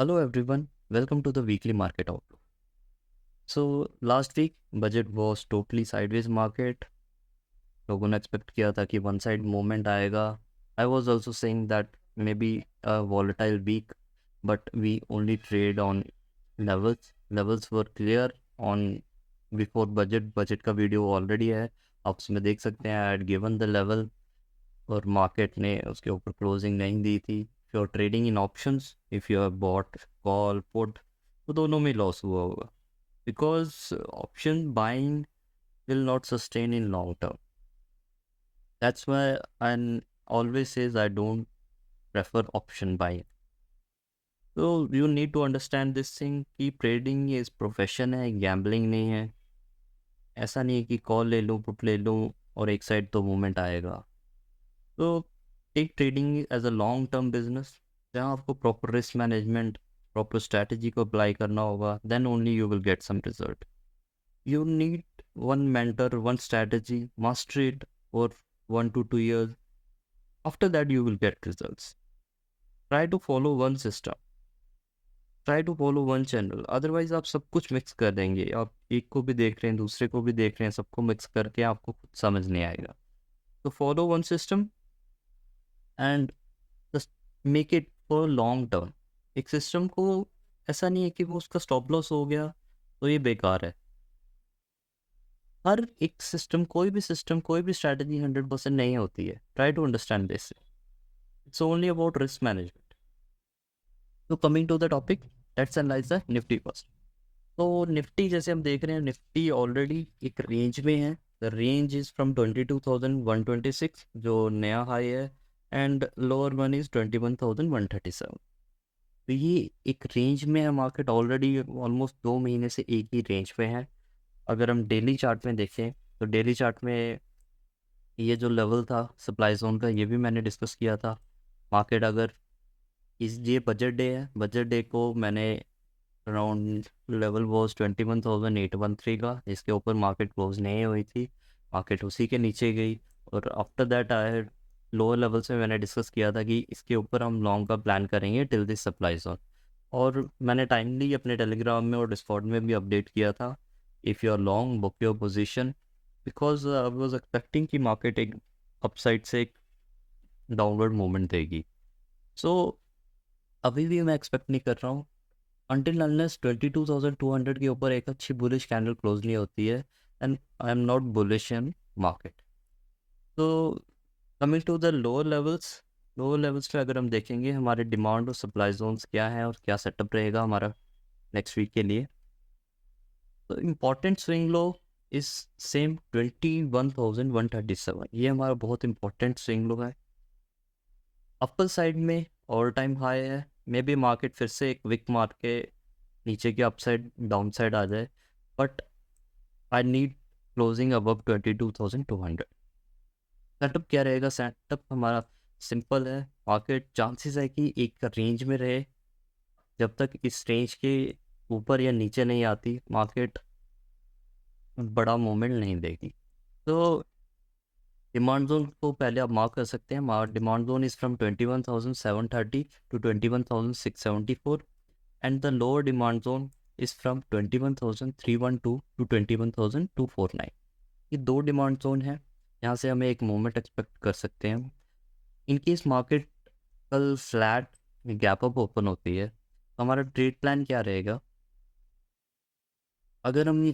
Hello everyone, welcome to the weekly market outlook. So last week budget was totally sideways market. लोगों ने expect किया था कि one side movement आएगा. I was also saying that maybe a volatile week but we only trade on levels were clear on before budget का video already है, आप उसमें देख सकते हैं. I had given the level और market ने उसके ऊपर क्लोजिंग नहीं दी थी. If you are trading in options, if you have bought call put, तो दोनों में लॉस हुआ होगा because option buying will not sustain in long term. That's why I always says I don't prefer option buying. So you need to understand this thing कि trading is profession है, gambling नहीं है. ऐसा नहीं है कि कॉल ले लूँ पुट ले लूँ और एक साइड तो मूवमेंट आएगा. तो take trading as a long term business जहाँ आपको proper risk management, proper strategy को अप्लाई करना होगा. Then only you will get some result. You need one mentor, one strategy, master it for 1 to 2 years. After that, you will get results. Try to follow one system. Try to follow one channel. Otherwise, आप सब कुछ mix कर देंगे. आप एक को भी देख रहे हैं, दूसरे को भी देख रहे हैं, सबको मिक्स करके आपको कुछ समझ नहीं आएगा. तो follow one system and just make it for long term. एक सिस्टम को ऐसा नहीं है कि वो उसका स्टॉप लॉस हो गया तो ये बेकार है. हर एक सिस्टम, कोई भी स्ट्रैटेजी 100% नहीं होती है. Try to understand this. It's only about risk management. तो coming to the topic, let's analyse the Nifty first. तो निफ्टी जैसे हम देख रहे हैं, निफ्टी ऑलरेडी एक रेंज में है. द रेंज इज फ्रॉम 22,126 जो नया हाई है, एंड लोअर वन इज 21,137. तो ये एक रेंज में है. मार्केट ऑलरेडी ऑलमोस्ट 2 महीने से एक ही रेंज पे है. अगर हम डेली चार्ट में देखें तो डेली चार्ट में ये जो लेवल था सप्लाई जोन का, ये भी मैंने डिस्कस किया था. मार्केट अगर ये बजट डे है, बजट डे को मैंने अराउंड लेवल वॉज 21,813 का, इसके ऊपर मार्केट क्लोज नहीं हुई थी. मार्केट उसी के नीचे गई और आफ्टर दैट आए लोअर लेवल से मैंने डिस्कस किया था कि इसके ऊपर हम लॉन्ग का प्लान करेंगे टिल दिस सप्लाई जोन. और मैंने टाइमली अपने टेलीग्राम में और डिस्कॉर्ड में भी अपडेट किया था, if you are long book your position, because I was expecting कि मार्केट एक अपसाइड से एक डाउनवर्ड मूवमेंट देगी. सो अभी भी मैं एक्सपेक्ट नहीं कर रहा हूँ until unless 22,200 के ऊपर एक अच्छी बुलिश कैंडल क्लोज नहीं होती है, and I am not bullish in market. तो coming to the lower levels पे अगर हम देखेंगे हमारे डिमांड और सप्लाई जोन्स क्या है और क्या सेटअप रहेगा हमारा नेक्स्ट वीक के लिए. तो इम्पॉर्टेंट स्विंग लो इस सेम 21,137. ये हमारा बहुत इंपॉर्टेंट स्विंग लो है. अपर साइड में ऑल टाइम हाई है. मे बी मार्केट फिर से एक विक मार के नीचे की अपसाइड डाउन साइड आ जाए, but I need closing above 22,200. Setup क्या रहेगा? सेटअप हमारा सिंपल है. मार्केट चांसेस है कि एक रेंज में रहे. जब तक इस रेंज के ऊपर या नीचे नहीं आती मार्केट बड़ा मूवमेंट नहीं देगी. तो डिमांड जोन को पहले आप मार्क कर सकते हैं. Demand zone is from 21,730 to 21,674, and the lower demand zone is from 21,312 to 21,249. ये दो डिमांड जोन है, यहाँ से हमें एक मूवमेंट एक्सपेक्ट कर सकते हैं. इनकेस मार्केट कल फ्लैट गैप अप ओपन होती है तो हमारा ट्रेड प्लान क्या रहेगा? अगर हम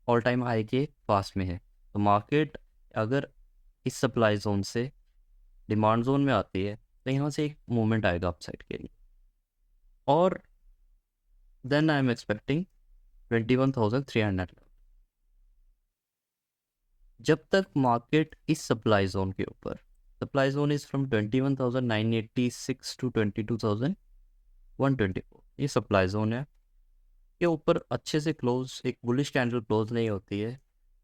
ऑल टाइम हाई के पास में है तो मार्केट अगर इस सप्लाई जोन से डिमांड जोन में आती है तो यहाँ से एक मूवमेंट आएगा अपसाइड के लिए, और देन आई एम एक्सपेक्टिंग 21,300. जब तक मार्केट इस सप्लाई जोन के ऊपर, supply zone is from 21,986 to 22,124, ये सप्लाई जोन है, के ऊपर अच्छे से क्लोज एक बुलिश कैंडल क्लोज नहीं होती है,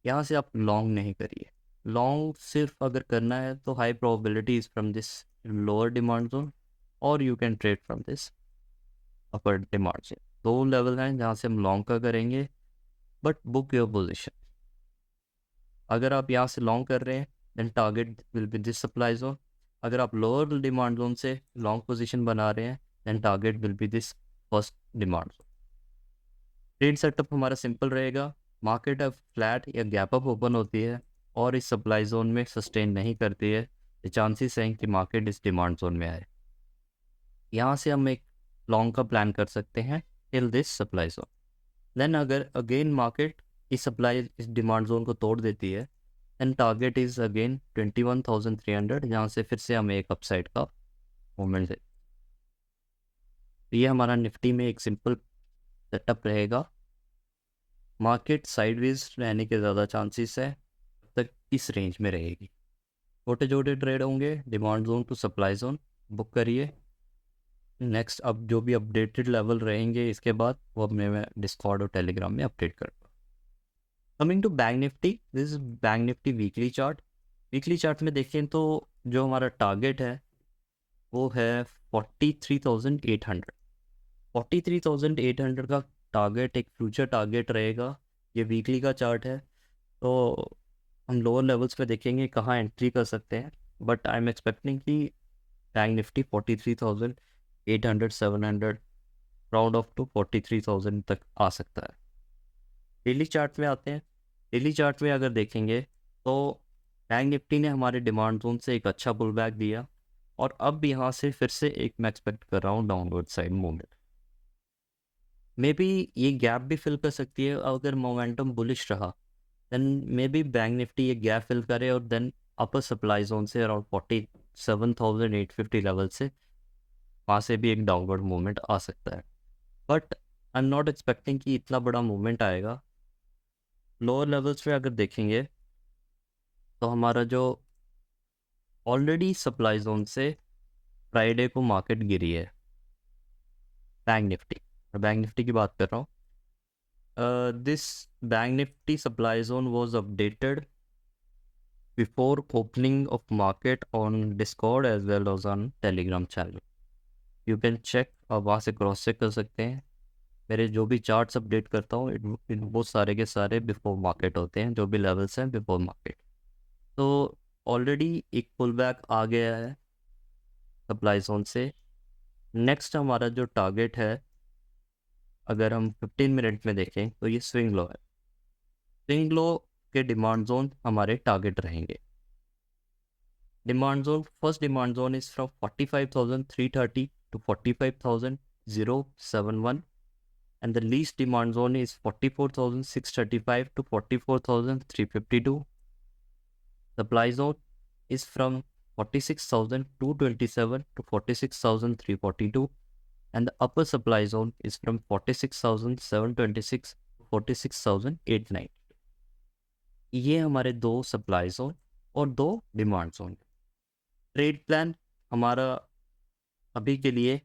यहाँ से आप लॉन्ग नहीं करिए. लॉन्ग सिर्फ अगर करना है तो high probability is from this lower demand zone, और you can trade from this upper demand zone. दो लेवल हैं जहाँ से हम लॉन्ग का करेंगे, बट बुक योर पोजिशन. अगर आप यहाँ से लॉन्ग कर रहे हैं then target will be this supply zone. अगर आप लोअर डिमांड जोन से लॉन्ग पोजीशन बना रहे हैं then target will be this first demand zone. Trade setup हमारा सिंपल रहेगा, मार्केट अब फ्लैट या गैप अप ओपन होती है और इस सप्लाई जोन में सस्टेन नहीं करती है, तो चांसेस हैं कि मार्केट इस डिमांड जोन में आए। यहाँ से हम एक लॉन्ग का प्लान कर सकते हैं till this supply zone. Then अगर अगेन मार्केट इस डिमांड जोन को तोड़ देती है, देन टारगेट इज अगेन 21,300, जहाँ से फिर से हमें एक अपसाइड का मूवमेंट है। ये हमारा निफ्टी में एक सिंपल सेटअप रहेगा। मार्केट साइडवेज रहने के ज़्यादा चांसेस है, तब तक इस रेंज में रहेगी। छोटे छोटे ट्रेड होंगे, demand zone to supply zone book करिए। नेक्स्ट अब जो भी अपडेटेड लेवल रहेंगे इसके बाद वो अब मैं डिस्कॉर्ड और टेलीग्राम में अपडेट करूँगा। Coming to Bank Nifty, this is Bank Nifty weekly chart. Weekly chart में देखें तो जो हमारा टारगेट है वो है 43,800। 43,800 का टारगेट एक फ्यूचर टारगेट रहेगा। ये वीकली का चार्ट है, तो हम लोअर लेवल्स पे देखेंगे कहाँ एंट्री कर सकते हैं, बट आई एम एक्सपेक्टिंग कि Bank Nifty 43,800 700 round off to 43,000 तक आ सकता है। डेली चार्ट में आते हैं। डेली चार्ट में अगर देखेंगे तो बैंक निफ्टी ने हमारे डिमांड जोन से एक अच्छा पुल बैक दिया और अब यहाँ से फिर से एक मैं एक्सपेक्ट कर रहा हूँ downward side movement. Maybe ये गैप भी फिल कर सकती है, अगर मोमेंटम बुलिश रहा then maybe Bank Nifty ये गैप फिल करे और देन अपर सप्लाई जोन से अराउंड 47,850 लेवल से वहाँ से भी एक डाउनवर्ड मूवमेंट आ सकता है, but I am not expecting कि इतना बड़ा मूवमेंट आएगा। लोअर लेवल्स पे अगर देखेंगे तो हमारा जो ऑलरेडी सप्लाई जोन से फ्राइडे को मार्केट गिरी है बैंक निफ्टी की बात कर रहा हूँ। This bank Nifty supply zone was updated before opening of market on Discord as well as on Telegram channel. You can check, आप वहाँ से क्रॉस चेक कर सकते हैं। मेरे जो भी चार्ट्स अपडेट करता हूँ वो सारे के सारे बिफोर मार्केट होते हैं, जो भी लेवल्स हैं बिफोर मार्केट। तो ऑलरेडी एक पुल बैक आ गया है सप्लाई जोन से। नेक्स्ट हमारा जो टारगेट है, अगर हम 15 मिनट में देखें तो ये स्विंग लो है। स्विंग लो के डिमांड जोन हमारे टारगेट रहेंगे। Demand zone, first demand zone is from 45,330 to 45,071 and the least demand zone is 44,635 to 44,352. Supply zone is from 46,227 to 46,342 and the upper supply zone is from 46,726 to 46,890. ये हमारे दो supply zone और दो demand zone. Trade plan हमारा अभी के लिए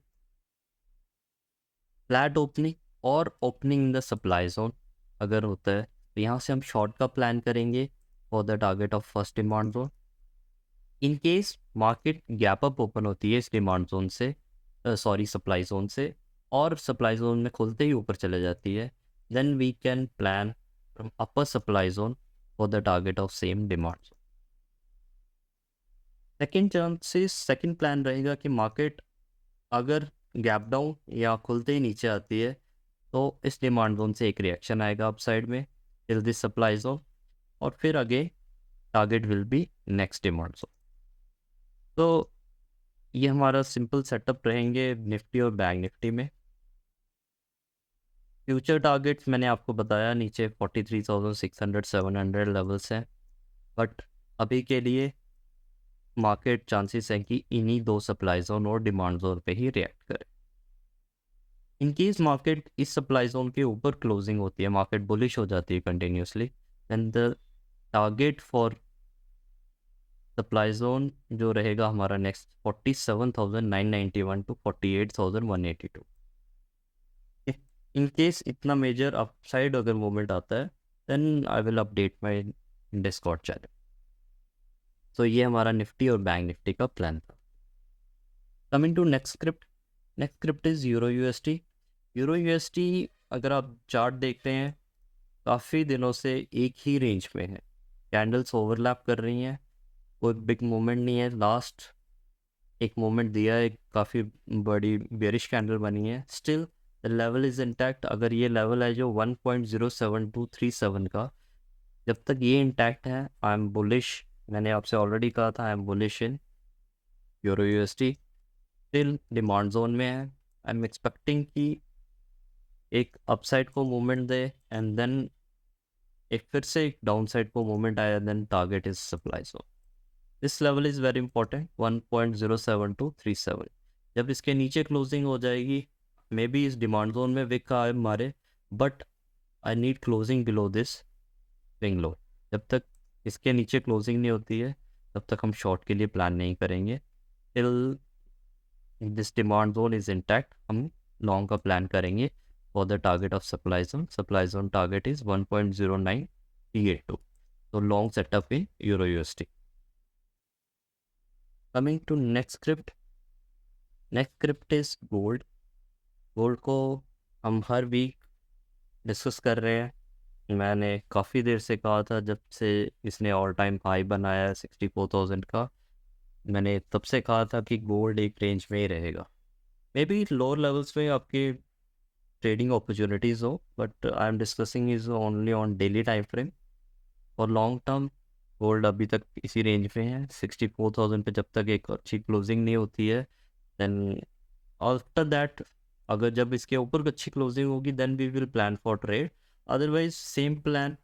flat opening और opening in the supply zone अगर होता है तो यहाँ से हम शॉर्ट का प्लान करेंगे for the target of first demand zone. In case market gap up open होती है इस डिमांड जोन से, सप्लाई जोन से, और सप्लाई जोन में खुलते ही ऊपर चले जाती है, then we can plan from upper supply zone for the target of same demand zone. Second plan रहेगा कि मार्केट अगर गैप डाउन या खुलते ही नीचे आती है तो इस डिमांड जोन से एक रिएक्शन आएगा अपसाइड में टिल दिस सप्लाई जोन, और फिर आगे target will B next demand zone. तो ये हमारा सिंपल सेटअप रहेंगे निफ्टी और बैंक निफ्टी में। फ्यूचर टारगेट्स मैंने आपको बताया नीचे 43,600 700 लेवल्स हैं, बट अभी के लिए मार्केट चांसेस है कि इन्हीं दो सप्लाई जोन और डिमांड जोन पे ही रिएक्ट करे। इन केस मार्केट इस सप्लाई जोन के ऊपर क्लोजिंग होती है, मार्केट बुलिश हो जाती है continuously, then the target for supply zone जो रहेगा हमारा नेक्स्ट 47,991 टू 48,182। इन केस इतना मेजर अपसाइड अगर मूवमेंट आता है then I will update my Discord channel. तो ये हमारा निफ्टी और बैंक निफ्टी का प्लान था। Coming to next script is euro UST. Euro UST अगर आप चार्ट देखते हैं काफ़ी दिनों से एक ही रेंज में है, कैंडल्स ओवरलैप कर रही हैं, कोई बिग मूवमेंट नहीं है। लास्ट एक मोमेंट दिया है, काफ़ी बड़ी बेरिश कैंडल बनी है, still the level is intact. अगर ये लेवल है जो 1.07237 का, जब तक ये इंटैक्ट है आई एम बुलिश। मैंने आपसे ऑलरेडी कहा था I am bullish in euro USD. Still demand zone में है, आई एम एक्सपेक्टिंग कि एक अपसाइड को मूवमेंट दे एंड देन एक फिर से एक डाउन साइड को मूवमेंट आया, then target is supply zone. This level is very important 1.07237। जब इसके नीचे क्लोजिंग हो जाएगी, मे बी इस डिमांड जोन में विक का मारे, but I need closing below this swing low. जब तक इसके नीचे क्लोजिंग नहीं होती है तब तक हम शॉर्ट के लिए प्लान नहीं करेंगे। Till this demand zone is intact हम लॉन्ग का प्लान करेंगे for the target of supply zone. Supply zone target is 1.09382। तो long setup in euro USD. Coming to next script is gold. Gold को हम हर week discuss कर रहे हैं। मैंने काफ़ी देर से कहा था, जब से इसने ऑल टाइम हाई बनाया है 64,000 का, मैंने तब से कहा था कि गोल्ड एक रेंज में ही रहेगा। मे बी लोअर लेवल्स में आपकी ट्रेडिंग अपॉर्चुनिटीज़ हो, but I am discussing is only on daily time frame. और लॉन्ग टर्म गोल्ड अभी तक इसी रेंज में है 64,000 पे। जब तक एक अच्छी क्लोजिंग नहीं होती है, देन आफ्टर दैट अगर जब इसके ऊपर अच्छी क्लोजिंग होगी then we will plan for trade. Otherwise same plan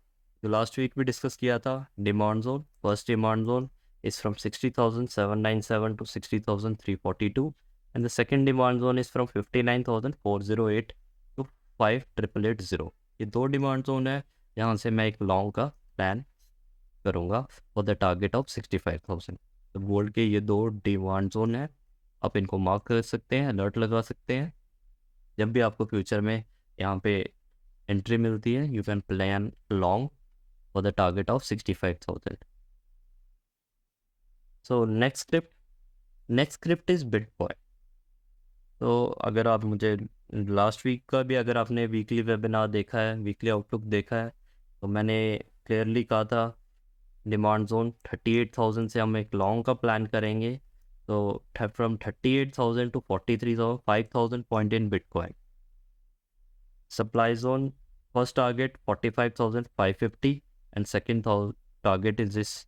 जो लास्ट वीक भी डिस्कस किया था। Demand zone, first demand zone is from 60,797 to 60,342, and the second demand zone is from 59,408 to 5,880। ये दो डिमांड जोन है, यहाँ से मैं एक लॉन्ग का प्लान करूँगा फॉर द टारगेट ऑफ 65,000। तो गोल्ड के ये दो डिमांड जोन है, आप इनको मार्क कर सकते हैं, अलर्ट लगा सकते हैं। जब भी आपको फ्यूचर में यहाँ पे एंट्री मिलती है, you can plan long for the target of 65,000। So next script is bitcoin. तो अगर आप मुझे लास्ट वीक का भी, अगर आपने वीकली वेबिनार देखा है, वीकली आउटलुक देखा है, तो मैंने क्लियरली कहा था डिमांड जोन 38,000 से हम एक लॉन्ग का प्लान करेंगे। तो from 38,000 to 43,000, 5,000 point in bitcoin. Supply zone first target 45,550 and second target is this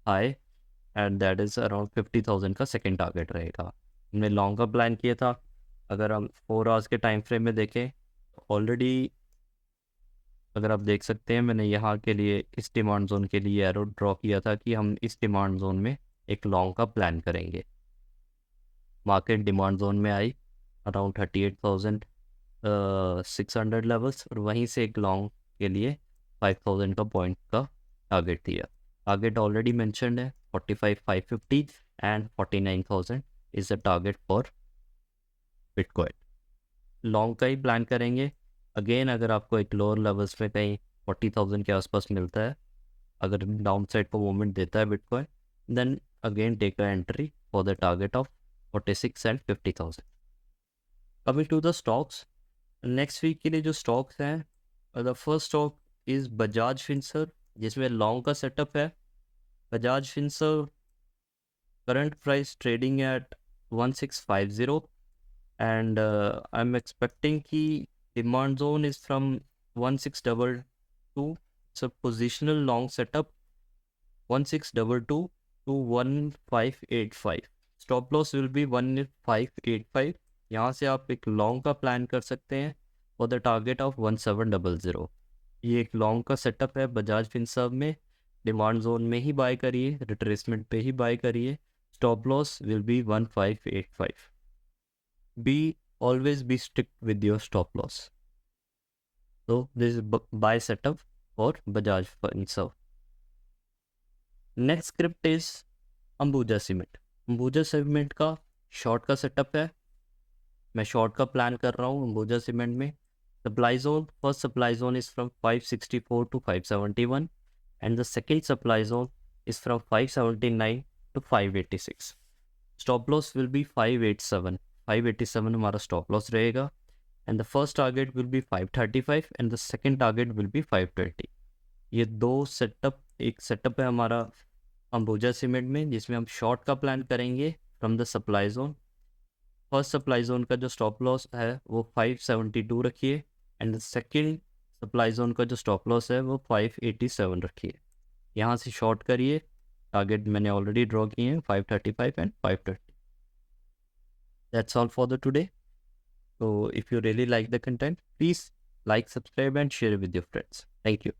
high, and that is around 50,000 का सेकेंड टारगेट रहेगा। हमने लॉन्ग का प्लान किया था। अगर हम 4 आवर्स के टाइम फ्रेम में देखें, ऑलरेडी अगर आप देख सकते हैं, मैंने यहाँ के लिए इस डिमांड जोन के लिए एरो ड्रॉ किया था कि हम इस डिमांड जोन में एक लॉन्ग का प्लान करेंगे। मार्केट डिमांड जोन में आई अराउंड 38,600 लेवल्स, और वहीं से एक लॉन्ग के लिए 5,000 का पॉइंट का टारगेट दिया। टारगेट ऑलरेडी मेंशन्ड है 45,550 and 49,000 is the target for bitcoin. Long का ही प्लान करेंगे। अगेन अगर आपको एक लोअर लेवल्स पे कहीं 40,000 के आसपास मिलता है, अगर डाउन साइड को मूवमेंट देता है bitcoin, then again take a entry for the target of 46 and 50,000। Coming to the stocks, next week के लिए जो स्टॉक्स हैं, the first stock is Bajaj Finserv, जिसमें लॉन्ग का सेटअप है। Bajaj Finserv current price trading at 1650, and I'm expecting ki demand zone is from 1622. It's a positional long setup 1622 to 1585. Stop loss will be 1585। यहाँ से आप एक लॉन्ग का प्लान कर सकते हैं फॉर द टारगेट ऑफ 1700। ये एक लॉन्ग का सेटअप है बजाज फिनसर्व में। डिमांड जोन में ही बाय करिए, रिट्रेसमेंट पे ही बाय करिए। Stop loss will be 1585. Always be strict with your stop loss. So this is buy setup for Bajaj Finserv. Next script is Ambuja Cement. Ambuja Cement का short का setup है। मैं short का plan कर रहा हूँ Ambuja cement में। Supply zone, first supply zone is from 564 to 571 and the second supply zone is from 579 to 586. Stop loss will be 587. 587 हमारा stop loss रहेगा, and the first target will be 535 and the second target will be 520. ये दो setup, एक setup है हमारा Ambuja cement में जिसमें हम शॉर्ट का प्लान करेंगे from the supply zone. First supply zone का जो स्टॉप लॉस है वो 572 रखिए, एंड सेकेंड सप्लाई जोन का जो स्टॉप लॉस है वो 587 रखिए। यहाँ से शॉर्ट करिए। टारगेट मैंने ऑलरेडी ड्रॉ किए हैं 535 and 530। That's all for the today. So if you really like the content, please like, subscribe and share with your friends. Thank you.